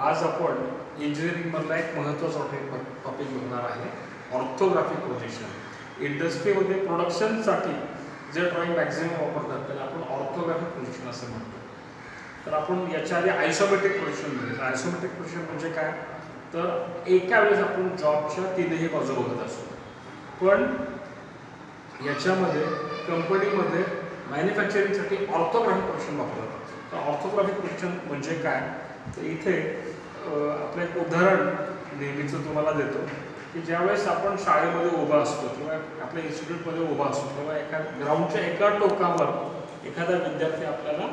आज आपण इंजिनिअरिंगमधला एक महत्त्वाचा टॉपिक बघणार आहे, ऑर्थोग्राफिक प्रोजेक्शन. इंडस्ट्रीमध्ये प्रोडक्शनसाठी जे ड्रॉइंग मॅक्झिमम वापरतात त्याला आपण ऑर्थोग्राफिक प्रोजेक्शन असं म्हणतो. तर आपण याच्या आधी आयसोमेट्रिक प्रोजेक्शन बघितलं. आयसोमेट्रिक प्रोजेक्शन म्हणजे काय, तर एका वेळेस आपण जॉबच्या तीनही बाजू बघत असतो. पण याच्यामध्ये कंपनीमध्ये मॅन्युफॅक्चरिंगसाठी ऑर्थोग्राफिक प्रोजेक्शन वापरतात. तर ऑर्थोग्राफिक प्रोजेक्शन म्हणजे काय, तर इथे आपलं एक उदाहरण नेहमीचं तुम्हाला देतो की ज्यावेळेस आपण शाळेमध्ये उभा असतो किंवा आपल्या इन्स्टिट्यूटमध्ये उभा असतो तेव्हा ग्राउंडच्या एका टोकावर एखादा विद्यार्थी आपल्याला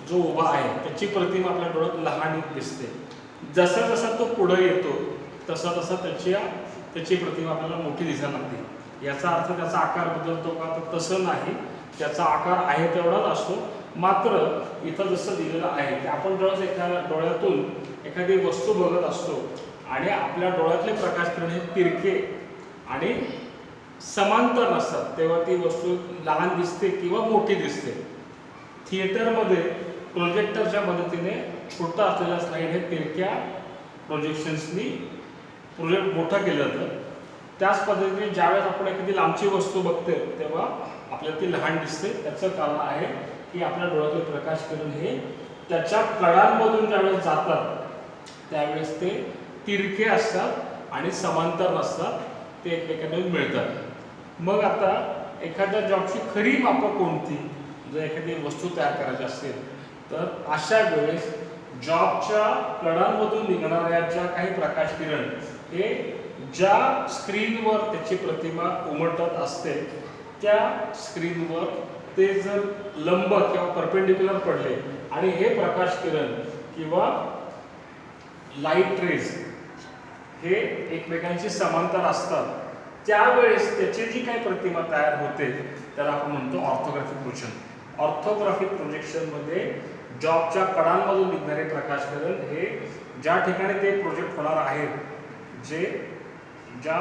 जो उभा आहे त्याची प्रतिमा आपल्या डोळ्यात लहान दिसते. जसा जसा तो पुढे येतो तसा तसा त्याची प्रतिमा आपल्याला मोठी दिसायला लागते. याचा अर्थ त्याचा आकार बदलतो का, तर तसं नाही. त्याचा आकार आहे तेवढाच असतो. मात्र इथं जसं दिलेलं आहे की आपण जेव्हा डोळ्यातून एखादी वस्तू बघत असतो आणि आपल्या डोळ्यातले प्रकाशकिरण हे तिरके आणि समांतर नसतात तेव्हा ती वस्तू लहान दिसते किंवा मोठी दिसते. थिएटरमध्ये प्रोजेक्टरच्या मदतीने छोटा असलेला स्लाईड हे तिरक्या प्रोजेक्शन्सनी प्रोजेक्ट मोठं केलं जातं. त्याच पद्धतीने ज्यावेळेस आपण एखादी लांबची वस्तू बघते तेव्हा आपल्याला ती लहान दिसते. त्याचं कारण आहे की आपल्या डोळ्यातले प्रकाशकिरण हे त्याच्या कडांमधून ज्यावेळेस जातात त्यावेळेस ते तिरके असतात आणि समांतर नसतात, ते एकमेकांना मिळतात. मग आता एखाद्या जॉबची खरी मापं कोणती, जर एखादी वस्तू तयार करायची असेल तर अशा वेळेस जॉबच्या कडांमधून निघणाऱ्या ज्या काही प्रकाशकिरण हे ज्या स्क्रीनवर त्याची प्रतिमा उमटत असते त्या स्क्रीनवर ते जर लंब किंवा परपेंडिक्युलर पडले आणि हे प्रकाशकिरण किंवा लाईट रेज हे एकमेकांशी समांतर असतात त्यावेळेस त्याची जी काही प्रतिमा तयार होते त्याला आपण म्हणतो ऑर्थोग्राफिक प्रोजेक्शन. ऑर्थोग्राफिक प्रोजेक्शनमध्ये जॉबच्या कडांमधून निघणारे प्रकाशकिरण हे ज्या ठिकाणी ते प्रोजेक्ट होणार आहेत, ज्या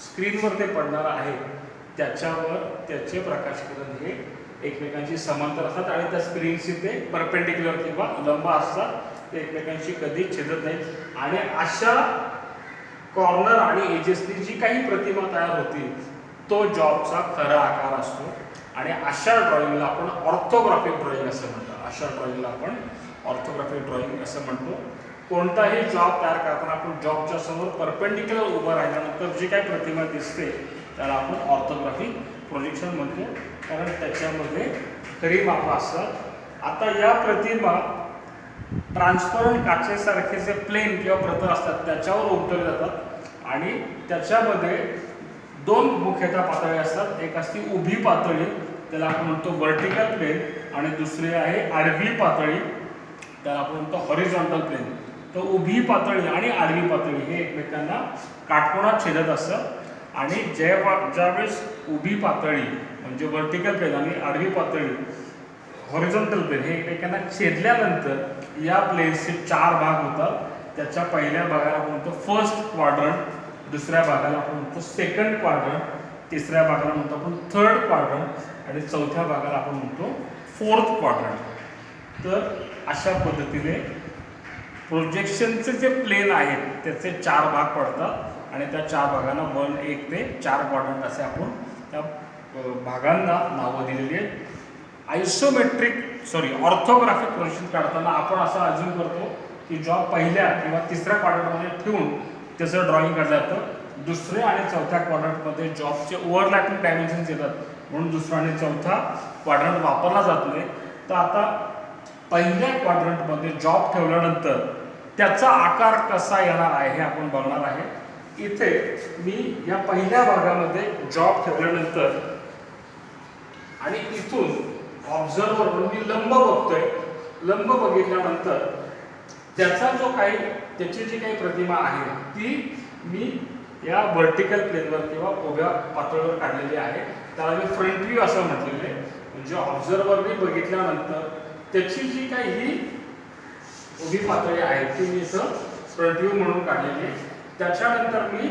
स्क्रीनवर ते पडणार आहे त्याच्यावर त्याचे प्रकाशकिरण हे एकमेकांशी समांतर असतात आणि त्या स्क्रीनशी ते परपेंडिक्युलर किंवा लंब असतात, ते एकमेकांशी कधी छेदत नाही. आणि अशा कॉर्नर आणि एजेसनी जी काही प्रतिमा तयार होती तो जॉबचा खरा आकार असतो. आणि अशा ड्रॉइंगला आपण ऑर्थोग्राफिक ड्रॉइंग असं म्हणतो. अशा ड्रॉइंगला आपण ऑर्थोग्राफिक ड्रॉइंग असं म्हणतो. कोणताही जॉब तयार करताना आपण जॉबच्या समोर परपेंडिक्युलर उभं राहिल्यानंतर जी काही प्रतिमा दिसते त्याला आपण ऑर्थोग्राफिक प्रोजेक्शन म्हणतो, कारण त्याच्यामध्ये खरी मापं असतात. आता या प्रतिमा ट्रान्सपरंट काचेसारखे जे प्लेन किंवा प्रतल असतात त्याच्यावर उमटवले जातात आणि त्याच्यामध्ये दोन मुख्यतः पातळी असतात. एक असते उभी पातळी, त्याला आपण म्हणतो व्हर्टिकल प्लेन, आणि दुसरी आहे आडवी पातळी, त्याला आपण म्हणतो हॉरिझॉन्टल प्लेन. तर उभी पातळी आणि आडवी पातळी हे एकमेकांना काटकोनात छेदत असतात. आणि ज्यावेळेस उभी पातळी म्हणजे व्हर्टिकल प्लेन आणि आडवी पातळी हॉरिझॉन्टल प्लेन हे एकमेकांना छेदल्यानंतर या प्लेन्सचे चार भाग होतात. त्याच्या पहिल्या भागाला आपण म्हणतो फर्स्ट क्वाड्रंट, दुसऱ्या भागाला आपण म्हणतो सेकंड क्वाड्रंट, तिसऱ्या भागाला म्हणतो आपण थर्ड क्वाड्रंट आणि चौथ्या भागाला आपण म्हणतो फोर्थ क्वाड्रंट. तर अशा पद्धतीने प्रोजेक्शनचे जे प्लेन आहेत त्याचे चार भाग पडतात आणि त्या चार भागांना 1 ते 4 क्वाड्रंट असे आपण त्या भागांना नावं दिलेली आहेत. ऑर्थोग्राफिक प्रोजेक्शन काढताना आपण असं अज्यूम करतो की जॉब पहिल्या किंवा तिसऱ्या क्वाड्रंटमध्ये ठेवून त्याचं ड्रॉइंग काढलं जातं. दुसऱ्या आणि चौथ्या क्वाड्रंटमध्ये जॉबचे ओव्हरलॅपिंग डायमेन्शन्स येतात म्हणून दुसरा आणि चौथा क्वाड्रंट वापरला जात नाही. तर आता पहिल्या क्वाड्रंटमध्ये जॉब ठेवल्यानंतर त्याचा आकार कसा येणार आहे हे आपण बघणार आहे. इथे मी या पहिल्या भागामध्ये जॉब ठेवल्यानंतर आणि इथून ऑब्झर्वर म्हणून मी लंब बघतोय. लंब बघितल्यानंतर त्याची जी काही प्रतिमा आहे ती मी या व्हर्टिकल प्लेनवर किंवा उभ्या पातळीवर काढलेली आहे. त्याला मी फ्रंट व्ह्यू असं म्हटलेलं आहे. म्हणजे ऑब्झर्वरने बघितल्यानंतर त्याची जी काही ही उभी पातळी आहे ती मी इथं फ्रंट व्ह्यू म्हणून काढलेली आहे. त्याच्यानंतर मी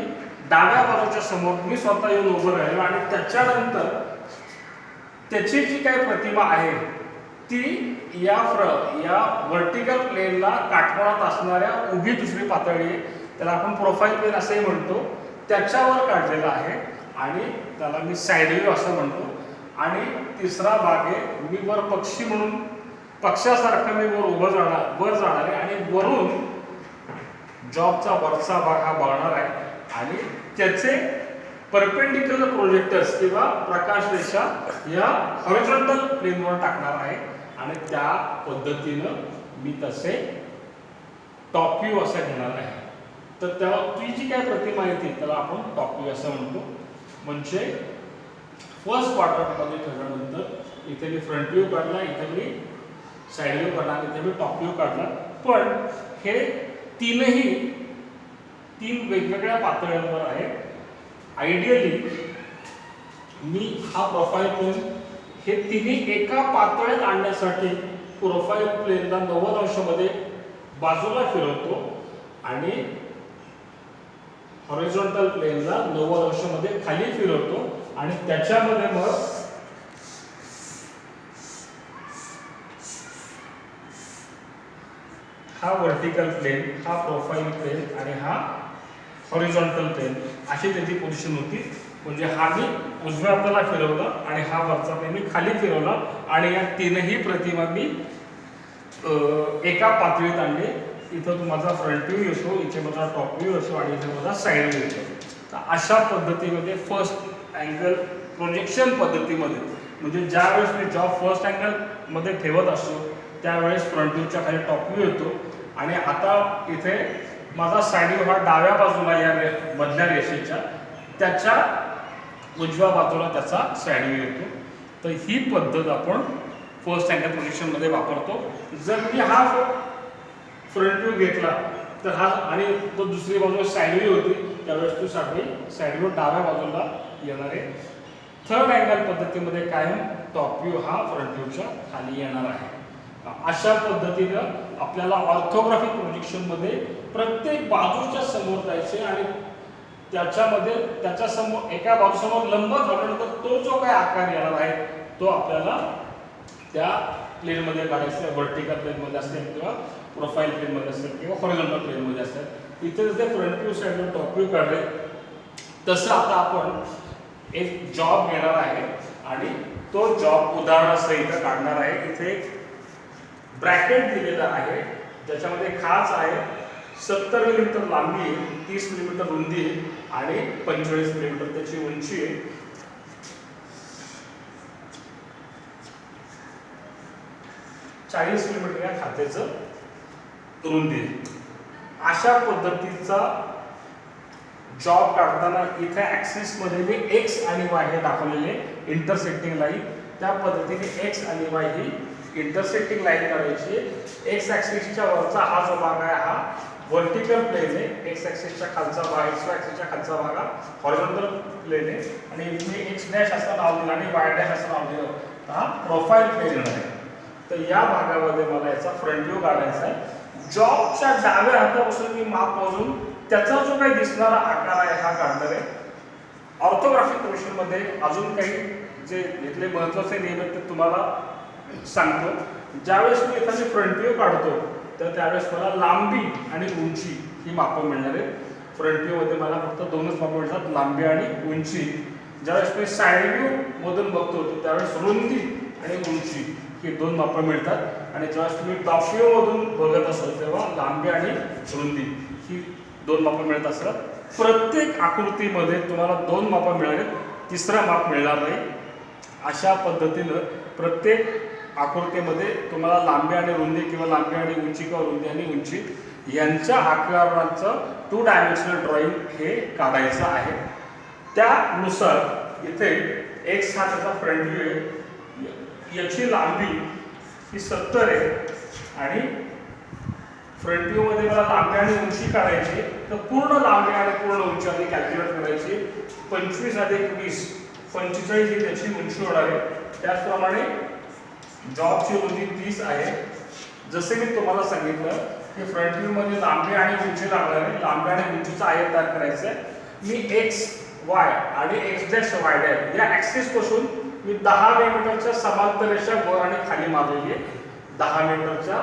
डाव्या बाजूच्या समोर मी स्वतः येऊन उभं राहिलो आणि त्याच्यानंतर त्याची जी काही प्रतिमा आहे ती या व्हर्टिकल प्लेनला काटकोनात असणाऱ्या उभी दुसरी पातळी आहे, त्याला आपण प्रोफाईल प्लेन असंही म्हणतो, त्याच्यावर काढलेला आहे आणि त्याला मी साइड व्ह्यू असं म्हणतो. आणि तिसरा भाग आहे, मी वर पक्षी म्हणून पक्षासारखं मी वर जाणार आहे आणि वरून जॉबचा वरचा भाग हा बघणार आहे आणि त्याचे परपेंडिक्युलर प्रोजेक्टर्स किंवा प्रकाश रेषा या हॉरिझॉन्टल प्लेनवर टाकणार आहे आणि त्या पद्धतीनं मी तसे टॉप व्ह्यू असं घेणार आहे. तर त्या ती जी काय प्रतिमा येते त्याला आपण टॉप व्ह्यू असं म्हणतो. म्हणजे फर्स्ट क्वाड्रंटमध्ये ठेवल्यानंतर इथे मी फ्रंट व्ह्यू काढला, इथे मी साइड व्ह्यू काढला, इथे मी टॉप व्ह्यू काढला. पण हे तीन वेगवेगळ्या पातळ्यांवर आहे. आयडियली मी हा प्रोफाईल प्लेन हे तिन्ही एका पातळीत आणण्यासाठी प्रोफाईल प्लेनला 90 अंशामध्ये बाजूला फिरवतो आणि हॉरिझॉन्टल प्लेनला 90 अंशामध्ये खाली फिरवतो आणि त्याच्यामध्ये मग हा व्हर्टिकल प्लेन, हा प्रोफाईल प्लेन आणि हा हॉरिझॉन्टल प्लेन अशी त्याची पोझिशन होती. म्हणजे हा मी उजव्या हाताला फिरवला आणि हा वरचा प्लेन मी खाली फिरवला आणि या तीनही प्रतिमा मी एका पातळीत आणले. इथं माझा फ्रंट व्ह्यू येतो, इथे माझा टॉप व्ह्यू येतो आणि इथे माझा साइड व्ह्यू येतो. तर अशा पद्धतीमध्ये फर्स्ट अँगल प्रोजेक्शन पद्धतीमध्ये म्हणजे ज्या वेळेस मी जॉब फर्स्ट अँगलमध्ये ठेवत असतो त्यावेळेस फ्रंट व्ह्यूच्या खाली टॉप व्ह्यू येतो आणि आता इथे माझा साइड व्ह्यू हा डाव्या बाजूला या मधल्या रेषेच्या त्याच्या उजव्या बाजूला त्याचा साइड व्ह्यू येतो. तर ही पद्धत आपण फर्स्ट अँगल प्रोजेक्शनमध्ये वापरतो. जर मी हा फ्रंट व्ह्यू घेतला तर हा आणि तो दुसरी बाजूला साइड व्ह्यू होती त्यावेळेस तो साइड व्ह्यू डाव्या बाजूला येणार आहे. थर्ड अँगल पद्धतीमध्ये कायम टॉप व्ह्यू हा फ्रंट व्ह्यूच्या खाली येणार आहे. अशा पद्धतीनं आपल्याला ऑर्थोग्राफिक प्रोजेक्शनमध्ये प्रत्येक बाजूच्या समोर जायचे आणि त्याच्या समोर एका बाजूसमोर लंब ठेवल्यानंतर तो जो काय आकार येणार आहे तो आपल्याला त्या प्लेनमध्ये काढायचा आहे. व्हर्टिकल प्लेनमध्ये असेल किंवा प्रोफाईल प्लेनमध्ये असेल किंवा हॉरिझॉन्टल प्लेनमध्ये असेल. इथे जसे फ्रंट व्ह्यू साइडला टॉप व्ह्यू काढले तसं आता आपण एक जॉब घेणार आहे आणि तो जॉब उदाहरणासहित काढणार आहे. इथे ब्रॅकेट दिलेला आहे ज्याच्यामध्ये खाच आहे. 70 मिलीमीटर लांबी आहे, 30 मिलीमीटर रुंदी आहे आणि 45 मिलीमीटर त्याची उंची आहे. ₹40 मिलीमीटर या खात्याचं रुंदी आहे. अशा पद्धतीचा जॉब काढताना इथे ऍक्सिस मध्ये मी एक्स आणि वाय हे दाखवलेले इंटरसेक्टिंग लाईन. त्या पद्धतीने एक्स आणि वाय ही इंटरसेक्टिंग लाईन काढायची. एक्स ऍक्सिसच्या वरचा हा जो भाग आहे हा व्हर्टिकल प्लेन आहे. एक्स ऍक्सिसच्या खालचा भाग एक्स ऍक्सिसच्या खालचा भाग हा हॉरिझॉन्टल प्लेन आहे आणि इथे एक्स डॅश असं नाव दिलं आणि वाय डॅश असं नाव दिलं तर हा प्रोफाईल प्लेन येणार आहे. तर या भागामध्ये मला याचा फ्रंट व्ह्यू काढायचा आहे. जॉबच्या डाव्या हातापासून मी माप मोजून त्याचा जो काही दिसणारा आकार आहे हा काढणार आहे. ऑर्थोग्राफिक प्रोजेक्शनमध्ये अजून काही जे इथले महत्त्वाचे नियम आहेत ते तुम्हाला सांगतो. ज्यावेळेस मी एखादी फ्रंट व्ह्यू काढतो तर त्यावेळेस मला लांबी आणि उंची ही मापं मिळणार आहेत. फ्रंट व्ह्यूमध्ये मला फक्त दोनच मापं मिळतात, लांबी आणि उंची. ज्यावेळेस मी साइड व्ह्यू मधून बघतो तर त्यावेळेस रुंदी आणि उंची ही दोन मापं मिळतात आणि ज्यावेळेस तुम्ही टॉप व्ह्यू मधून बघत असाल तेव्हा लांबी आणि रुंदी ही दोन मापं मिळत असतात. प्रत्येक आकृतीमध्ये तुम्हाला दोन मापं मिळाले, तिसरा माप मिळणार नाही. अशा पद्धतीनं प्रत्येक आकृतीमध्ये तुम्हाला लांबी आणि रुंदी किंवा लांबी आणि उंची किंवा रुंदी आणि उंची यांच्या आकाराचं 2 डायमेन्शनल ड्रॉइंग हे काढायचं आहे. त्यानुसार इथे एक्स हा त्याचा फ्रंट व्ह्यू आहे. याची लांबी ही 70 आहे आणि फ्रंट व्ह्यू मध्ये मला लांबी आणि उंची काढायची. तर पूर्ण लांबी आणि पूर्ण उंची आधी कॅल्क्युलेट करायची. 25 अधिक 20 45 ही त्याची उंची होणार आहे. त्याचप्रमाणे जॉबची रुंदी 30 आहे. जसे मी तुम्हाला सांगितलं की फ्रंट व्ह्यू मध्ये लांबी आणि उंची लागणार आहे. लांबी आणि उंचीचा आयत तयार करायचा आहे. मी एक्स वाय आणि एक्स डॅश वाय डॅश या ऍक्सिस पासून मी 10 मिलीमीटरच्या समांतर रेषा वर आणि खाली मारलेली आहे. 10 मिलीमीटरच्या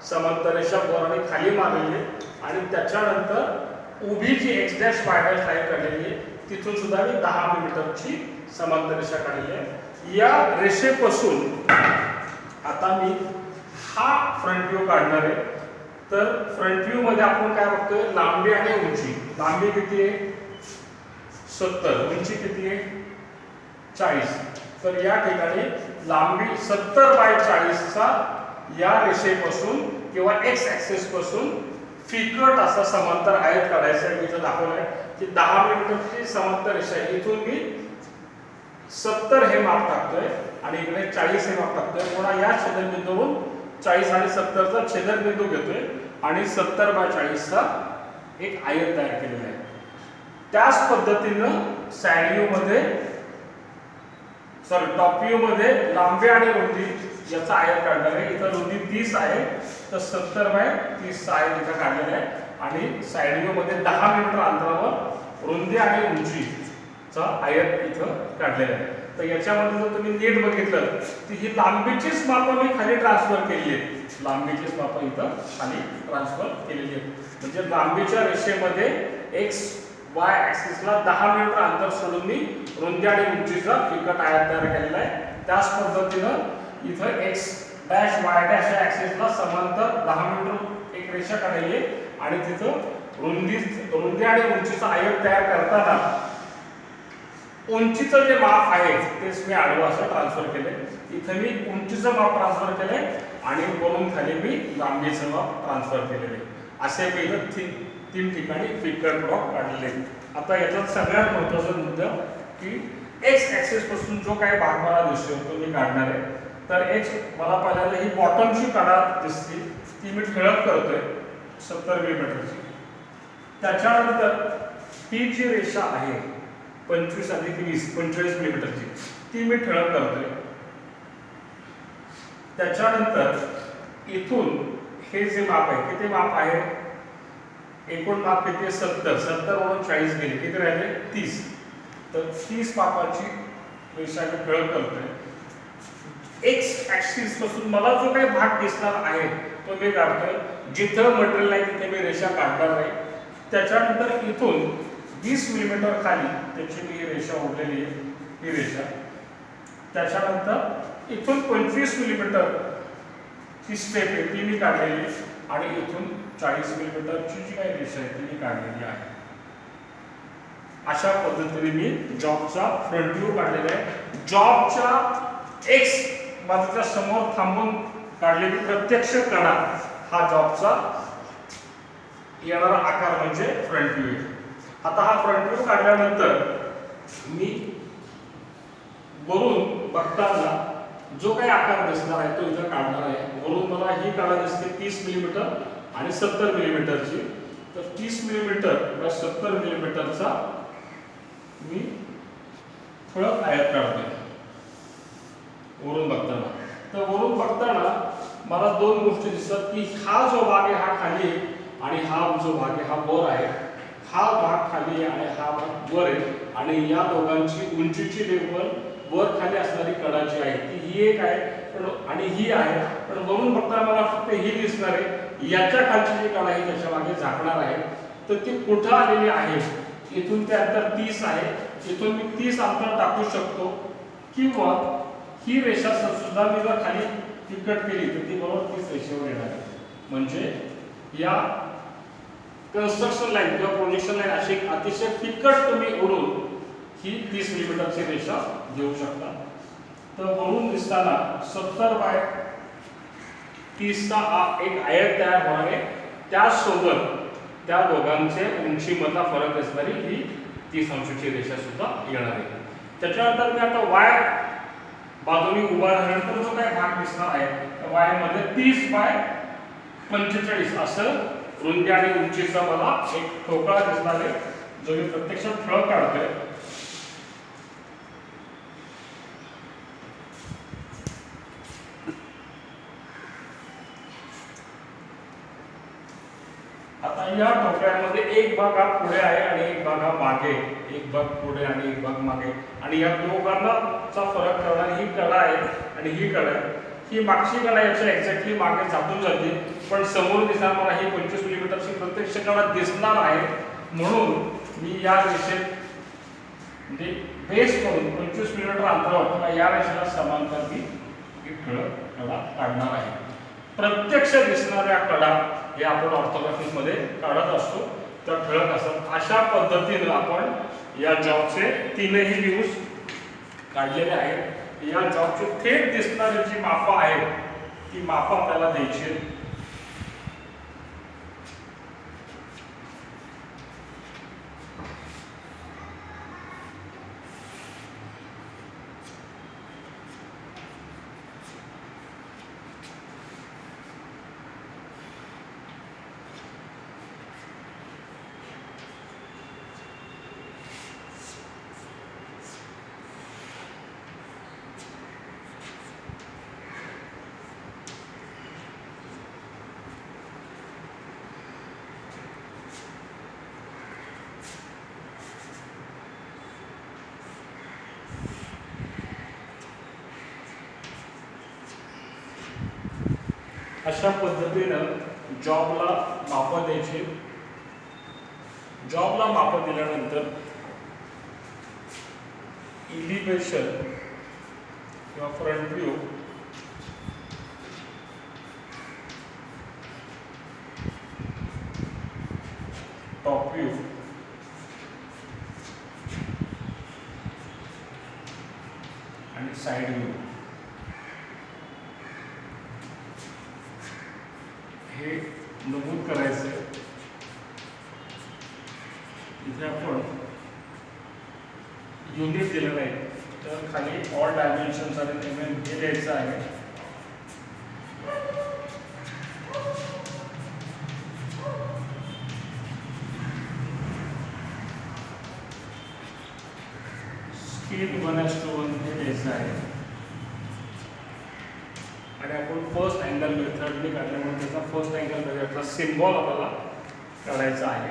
समांतर रेषा वर आणि खाली मारलेली आहे आणि त्याच्यानंतर उभी जी x dash y dash line काढलेली आहे तिथून सुद्धा मी 10 मिलीमीटरची समांतर रेषा काढलेली आहे. या रेषेपासून आता मी हा फ्रंट व्ह्यू काढणार आहे. तर फ्रंट व्ह्यू मध्ये आपण काय बघतोय, लांबी आणि उंची. लांबी किती आहे 70, उंची किती आहे 40. तर या ठिकाणी लांबी 70/40 चा या रेषेपासून किंवा x ऍक्सिस पासून फिकट असा समांतर आयत काढायचा आहे. मी इथं दाखवलंय की 10 मिलीमीटरची समांतर रेषा आहे. इथून मी 70 हे माप टाकतोय आणि इकडे 40 हे माप टाकतोय. पुन्हा या छेदनबिंदूवरून 40 आणि 70 चा छेदनबिंदू घेतोय आणि 70/40 चा एक आयत तयार केलेला आहे. त्याच पद्धतीनं साइड व्ह्यू मध्ये टॉप व्ह्यू मध्ये लांबी आणि रुंदी याचा आयत काढणार आहे. इथं रुंदी 30 आहे तर 70/30 चा आयत इथं काढलेला आहे आणि साइड व्ह्यू मध्ये 10 मिलीमीटर अंतरावर रुंदी आणि उंचीचा आयत इथं काढलेला आहे. तर याच्यामध्ये जर तुम्ही नीट बघितलं तर ही लांबीचीच मापं मी खाली ट्रान्सफर केली आहेत. लांबीचीच मापं इथं खाली ट्रान्सफर केलेली आहेत. म्हणजे लांबीच्या रेषेमध्ये x y ऍक्सिसला 10 मिलीमीटर अंतर सोडून मी रुंदी आणि उंचीचा फिकट आयत तयार केलेला आहे. त्याच पद्धतीनं इथं x डॅश y डॅश या ऍक्सिसला समांतर 10 मिलीमीटर एक रेषा काढली आहे आणि तिथं रुंदी आणि उंचीचा आयत तयार करताना उंचीचं जे माप आहे तेच मी आडवं असं ट्रान्सफर केलंय. इथं मी उंचीचं माप ट्रान्सफर केलंय आणि वरून खाली मी लांबीचं माप ट्रान्सफर केलेलं आहे. असे मी इथं तीन ठिकाणी फिकर ब्लॉक काढलेले आहेत. आता याच्यात सगळ्यात महत्त्वाचा मुद्दा की x ऍक्सिस पासून जो काही भाग मला दिसतो तो मी काढणार आहे. तर x मला पहिल्यांदा ही बॉटमची कडा दिसते ती मी ठळक करतोय 70 मिलीमीटरची. त्याच्यानंतर ही जी रेषा आहे 25 अधिक 20 45 मिलीमीटरची ती मी ठळक करतोय. त्याच्यानंतर इथून हे जे माप आहे किती माप आहे, एकूण माप किती आहे 70 वरून 40 गेले किती राहिले 30. तर 30 मापाची रेषा मी ठळक करतोय. एक्स ऍक्सिस पासून मला जो काही भाग दिसणार आहे तो मी काढतोय. जिथं मटेरियल नाही तिथे मी रेषा काढणार नाही. त्याच्यानंतर इथून 20 मिलीमीटर खाली त्याची मी रेषा ओढलेली आहे ही रेषा. त्याच्यानंतर इथून 25 मिलीमीटर ची स्टेप आहे ती मी काढलेली आहे आणि इथून 40 मिलीमीटरची जी काही रेषा आहे ती मी काढलेली आहे. अशा पद्धतीने मी जॉबचा फ्रंट व्ह्यू काढलेला आहे. जॉबच्या एक्स बाजूच्या समोर थांबून काढलेली प्रत्यक्ष कडा हा जॉबचा येणारा आकार म्हणजे फ्रंट व्ह्यू आहे. आता हा फ्रंट व्ह्यू काढल्यानंतर मी वरून बघताना जो काही आकार दिसणार आहे तो इथं काढणार आहे. वरून मला ही कडा दिसते 30 मिलीमीटर आणि 70 मिलीमीटरची. तर 30 मिलीमीटर व 70 मिलीमीटरचा मी ठळक आयत काढतोय वरून बघताना. तर वरून बघताना मला दोन गोष्टी दिसतात की हा जो भाग आहे हा खाली आहे आणि हा जो भाग आहे हा वर आहे. हा भाग खाली आहे आणि हा भाग वर आहे आणि या दोघांची उंचीची लेवल वर खाली असणारी कडा जी आहे ती ही एक आहे आणि ही आहे. पण वरून बघताना मला फक्त ही दिसणार आहे. याच्या खालची जी कडा आहे त्याच्या मागे झाकणार आहे. तर ती कुठं आलेली आहे, इथून ते अंतर 30 आहे. इथून मी 30 अंतर टाकू शकतो किंवा ही रेषा सुद्धा मी जर खाली फिकट केली तर ती बरोबर 30 रेषेवर येणार आहे. म्हणजे या कन्स्ट्रक्शन लाईन किंवा प्रोजेक्शन लाईन अशी अतिशय फिकट तुम्ही ओढून ही 30 मिलीमीटरची रेषा घेऊ शकता. तर वरून दिसताना 70/30 चा एक आयत तयार होणार आहे. त्यासोबत त्या दोघांचे उंचीमधला फरक असणारी ही 30 अंशाची रेषा सुद्धा येणार आहे. त्याच्यानंतर मी आता वाय बाजूने उभा राहिल्यानंतर जो काही भाग दिसणार आहे वाय मध्ये 30/45 असं रुंदी आणि उंचीचा मला एक ठोकळा दिसणार आहे जो मी प्रत्यक्षात ठळक काढतोय. आता आता या ठोकळ्यामध्ये एक भाग हा पुढे आहे आणि एक भाग हा मागे, एक भाग पुढे आणि एक भाग मागे, आणि या दोघांनाचा फरक करणारी ही कडा आहे आणि ही कडा आहे. ही मागची कडा याच्या एक्झॅक्टली मागे झाकून जाते, पण समोर दिसणार मला ही 25 मिलीमीटरची प्रत्यक्ष कडा दिसणार आहे. म्हणून मी या रेषेत म्हणजे बेस करून 25 मिलीमीटर अंतरावर किंवा या रेषेला समांतर मी एक ठळक कडा काढणार आहे. प्रत्यक्ष दिसणाऱ्या कडा हे आपण ऑर्थोग्राफिकमध्ये काढत असतो, तर ठळक असतात. अशा पद्धतीने आपण या जॉबचे तीनही व्ह्यूज काढलेले आहेत. या जॉबची थेट दिसणारी जी मापं आहेत ती मापं आपल्याला द्यायची आहेत. अशा पद्धतीनं जॉबला मापं द्यायची. जॉबला मापं दिल्यानंतर इलिव्हेशन किंवा फ्रंट व्ह्यू, टॉप व्ह्यू आणि साइड व्ह्यू हे नमूद करायचं आहे. इथे आपण युनिट दिलेलं आहे, तर खाली ऑल डायमेन्शन्स आणि एमएम हे द्यायचं आहे. स्केल 1:1 हे द्यायचं आहे. आणि आपण फर्स्ट अँगल मेथडने काढल्यामुळे त्याचा फर्स्ट अँगल मेथडचा सिम्बॉल आपल्याला काढायचा आहे.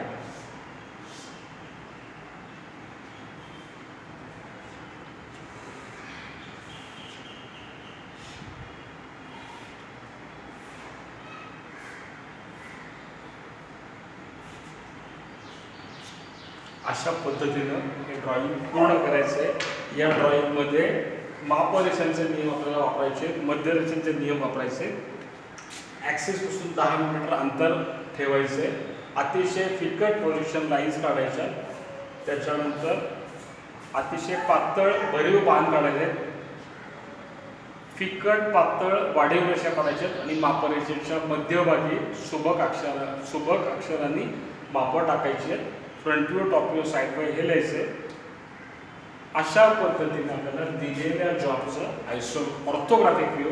अशा पद्धतीनं हे ड्रॉइंग पूर्ण करायचं आहे. या ड्रॉइंगमध्ये मापरेषांचे नियम आपल्याला वापरायचे, मध्यरेषांचे नियम वापरायचे, ॲक्सिसपासून 10 मिलीमीटर अंतर ठेवायचे, अतिशय फिकट प्रोजेक्शन लाईन्स काढायच्या, त्याच्यानंतर अतिशय पातळ भरीव बाण काढायचे, फिकट पातळ वाढीव रेषा काढायच्यात आणि मापरेषेच्या मध्यभागी सुबक अक्षरांनी मापं टाकायची आहेत. Front view, top view, side view हे लिहायचे. अशा पद्धतीने आपल्याला दिलेल्या जॉबचं ऑर्थोग्राफिक व्ह्यू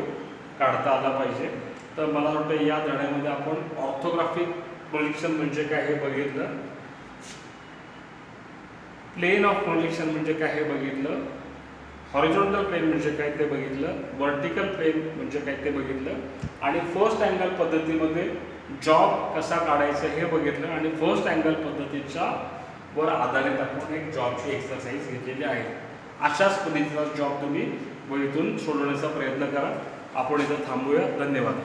काढता आला पाहिजे. तर मला वाटतं या धड्यामध्ये आपण ऑर्थोग्राफिक प्रोजेक्शन म्हणजे काय हे बघितलं, प्लेन ऑफ प्रोजेक्शन म्हणजे काय हे बघितलं, हॉरिझॉन्टल प्लेन म्हणजे काय ते बघितलं, वर्टिकल प्लेन म्हणजे काय ते बघितलं, आणि फर्स्ट अँगल पद्धतीमध्ये जॉब कसा काढायचा हे बघितलं. आणि फर्स्ट अँगल पद्धतीच्या वर आधारित आपण एक जॉबची एक्सरसाइज घेतलेली आहे. अशाच पद्धतीचा जॉब तुम्ही वहीतून सोडवण्याचा प्रयत्न करा. आपण इथं थांबूया. धन्यवाद.